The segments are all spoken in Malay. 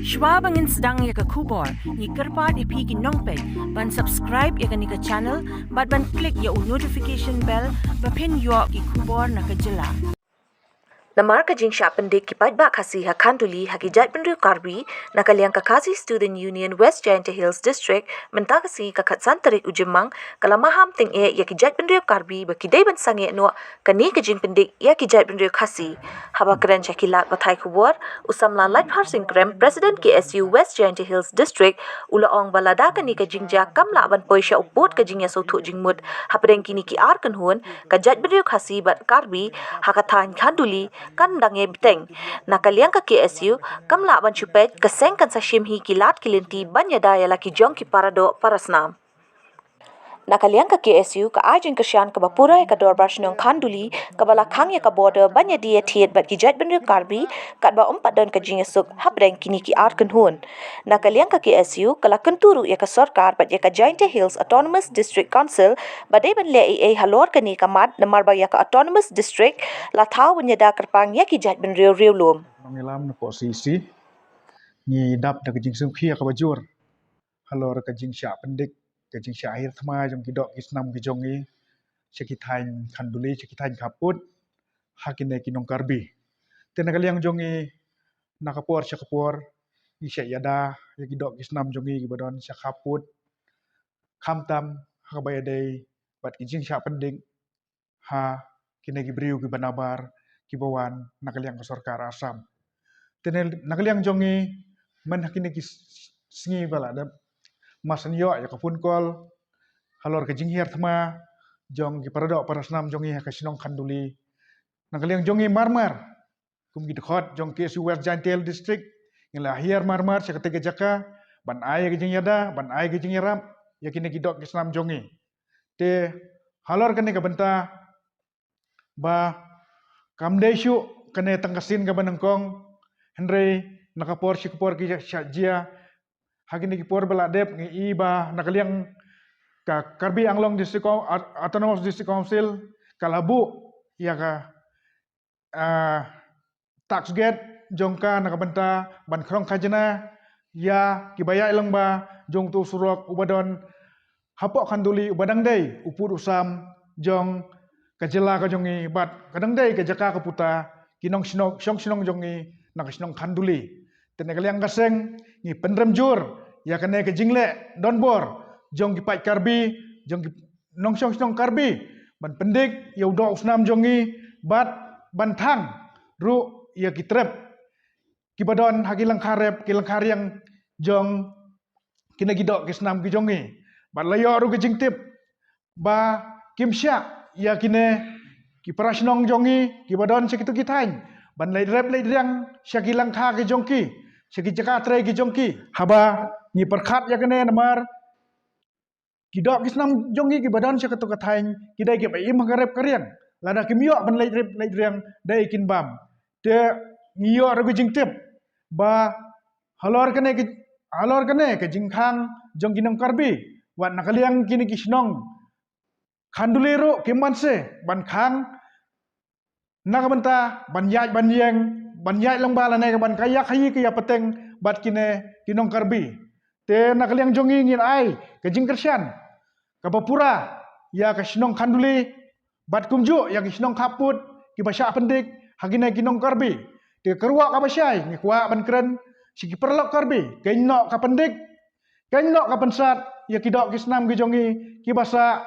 Shwa bangin sedang ya ke kubor, ni kerpat ipi ki nongpet, ban subscribe ya ke ni ke channel, ban klik ya notification bell, ban yo ki kubor na ke jela. Namar ka jing sya pendik kipat bak kasi hakanduli hakijat pendu karbi nakaliang kakasi Student Union West Giant Hills District mentah kasi kakatsan terik ujemang kala maham ting ya kijat pendu karbi bakidai ban sange no kani ka jing pendik ya kijat pendu kasi haba keren cakilat batai kubor usam lan light har singkrem President KSU West Giant Hills District ula ong balada kani ka jing ja kam la ban poisha uput ka jing ya sotu jingmut hapadeng kini ki ar kan hun kajat pendu kasi bat karbi hakatan kanduli kan dange biteng nakaliang ka KSU kamla ban chupet kaseng kan sashim hi kilat kilinti banya daya laki jong ki parado parasnam nakaliang ka KSU ka ajin kasyan ka bapura ka dorbar shnong khanduli ka balakang ya ka border banya dia thiet bat kijat bendu karbi kat ba umpat don ka jingesuk habreng kini ki ar kan hun nakaliang ka KSU kala kenturu ya ka sarkar bat ya ka Giant Hills Autonomous District Council badai ban le ai halor ka ni ka mat namar ba ya ka Autonomous District la thau banya da kerpang ya kijat ben riu riu lum Ngilam na posisi ni dap da kajing sum khia ka bajur halor ka jing sya pendik ka jing sya akhir thma jong kidok isnam ki jongi sekitain khanduli sekitain kaput hakine kinong karbi tena kaliang jongi nakapor syakapor ni sya yada ya kidok isnam jongi ki badon sya kaput khamtam hakabayadai bat ki jing sya pendik ha kine ki briu ki banabar ki bawan nakaliang ka sarkar asam tena nakaliang jongi man hakine ki singi bala da masan yo ya kapun kol halor ka jinghiar thma jong ki paradok parasnam jongi ha kasinong khanduli nakaliang jongi marmar kum ki dekhot jong KSU West Giant Hills District ngila hiar marmar sakatega jaka ban ai ki jingyada ban ai ki jingyarap yakine ki dok islam jongi te halor kane ka benta ba kamdai syu kane tangkasin ka banangkong henry nakapor sikapor ki syajia hakini ki por bala dep ngi iba nakaliang ka Karbi Anglong District Autonomous District Council kalabu ya ka tax gate jongka nakabenta ban krong khajana ya kibaya ilang ba jong tu surok ubadon hapok khanduli ubadang dei upur usam jong kajela ka jongi bat kadang dei ka jaka ka puta kinong sinong syong sinong jongi nakasinong khanduli tenekaliang kaseng ni pendrem jur ya kene ke jingle donbor jong ki pai karbi jong ki nong syong karbi ban pendik ya udo usnam jongi bat bantang ru ya ki trep ki badon hagilang karep kilang karyang jong kine gidok ki snam ki jongi bat layo ru ki jingtip ba kimsya ya kine ki prasnong jongi ki badon sekitu ki tain ban lai rep lai riang syakilang kha ki jongki segi jaka tre ki jongki haba ni perkhat ya kene namar kidok kisnam jongi ki badan sya ketu kathain kidai ke bai magarep karyang lada kimyo ban lai rep lai riang dai kin bam te ngiyo ru jingtip ba halor kene ke jingkhang jong kinong karbi wat nakaliang kini kisnong khanduliru kimanse ban khang nakabenta ban yaj ban yeng ban yaj lang bala ne ban kayak hayi ke ya peteng bat kine kinong karbi te nakaliang jongi ngin ai ke jingkersyan kapapura ya ke sinong khanduli bat kumju ya ke sinong kaput ki basya pendik hagine kinong karbi te kerwa ka basyai ni kwa ban kren siki perlok karbi ke nok ka pendik ke nok ka pensat ya kidok kisnam ki jongi ki basa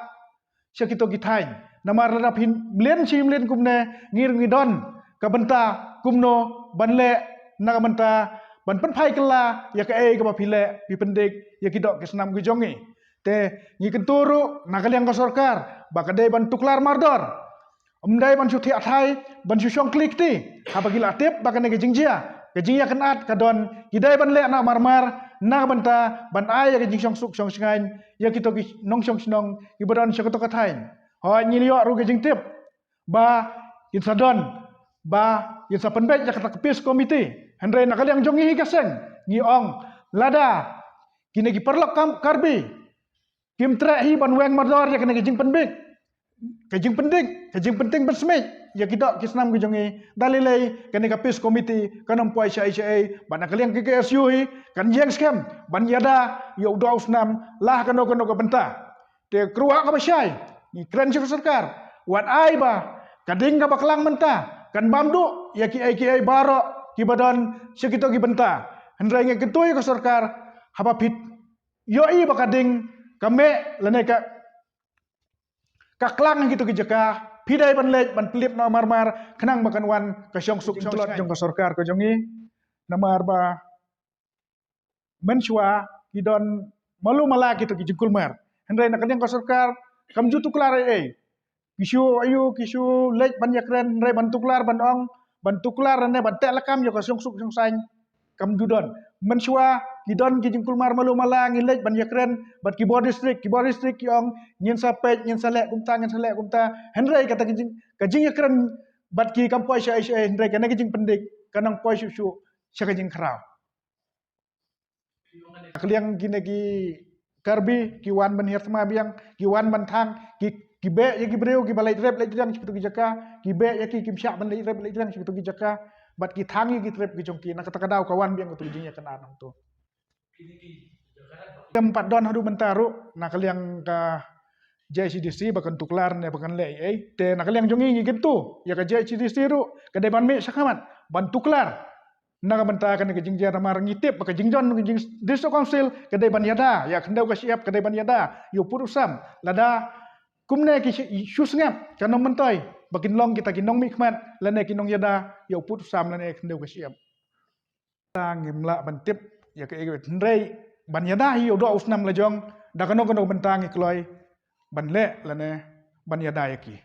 syakito gitain namar ladap hin mlen si mlen kumne ngir ngidon kabenta kumno banle nakabenta ban penpai kala ya ke ka bapile pi pendik ya kidok kisnam ki jongi te ngi kenturu nakaliang ka sarkar bakade ban tuklar mardor umdai ban suthi athai ban susong klik ti habagila tip bakane ke jingjia ke jingya kenat kadon kidai ban le na marmar nakabenta ban ai ya ke jingsong suk song singain ya kito ki nong song sinong ibadon sya keto kathain ho nyilio ru ke jingtip ba insadon ba insa penbek ya kata kepis komite henry nakaliang jongi higaseng ngi ong lada kine ki perlok karbi kim tre hi ban weng mardor ya kene ki jing penbek kajing penting bersmej ya kita kisnam ke jongi dalilai kan kapis komiti kanam puai syai bana kalian ke KSU kan jeng scam ban yada ya udah usnam lah kano ke benta te kruak ka syai ni keren sarkar wat ai ba kading ka baklang menta kan bamdu ya ki ai baro ki badan sekito ki benta hendrai nge ketui ka sarkar haba pit yo i ba kading kame lene ka kaklang gitu ke jaka pidai ban lej ban pelip na mar kenang makan wan ka syong suk celot jong ka sarkar ko jongi namar ba menshwa kidon malu mala gitu ki jengkul mar hendrai nak ka sarkar kam jutu klar kisu lej ban yakren hendrai ban tuklar ban ong ban tuklar ne ban tek lakam yo ka syong suk syong sain kam dudon menshwa kidon ki jengkul mar malu mala ngilej ban yakren bat ki bor district yong nyen sapej nyen salek kumta hendrai kata kajing yakren bat ki kampoi syai hendrai kana kajing pendik kanang poi susu syakajing krau kliang gine ki karbi ki wan ban hirtma biang ki wan ban thang ki be ya ki breu ki balai trep lej jang situ ki jaka ki be ya ki kimsyak ban lej trep lej jang situ ki jaka bat ki thangi ki trep ki jongki nak kata kadau kawan biang tu jing ya kana nang tu tempat don hadu mentaru nak kaliang ka JCDC bakan tuklar ne bakan lei te nak kaliang jongi ngi gitu ya ka JCDC ru ka deban me sakamat ban tuklar nak benta kan ke jingjar mar ngitip ka jingjon jing district council ka deban yada ya kendau ka siap ka deban yada yo purusam lada kumne ki susngap kanom mentai bakin long kita kinong mikmat lane kinong yada yo purusam lane kendau ka siap ngimla bantip ya ke hendrai ban yada hi do usnam la jong da kano bentang ikloi ban le lane ban yada yaki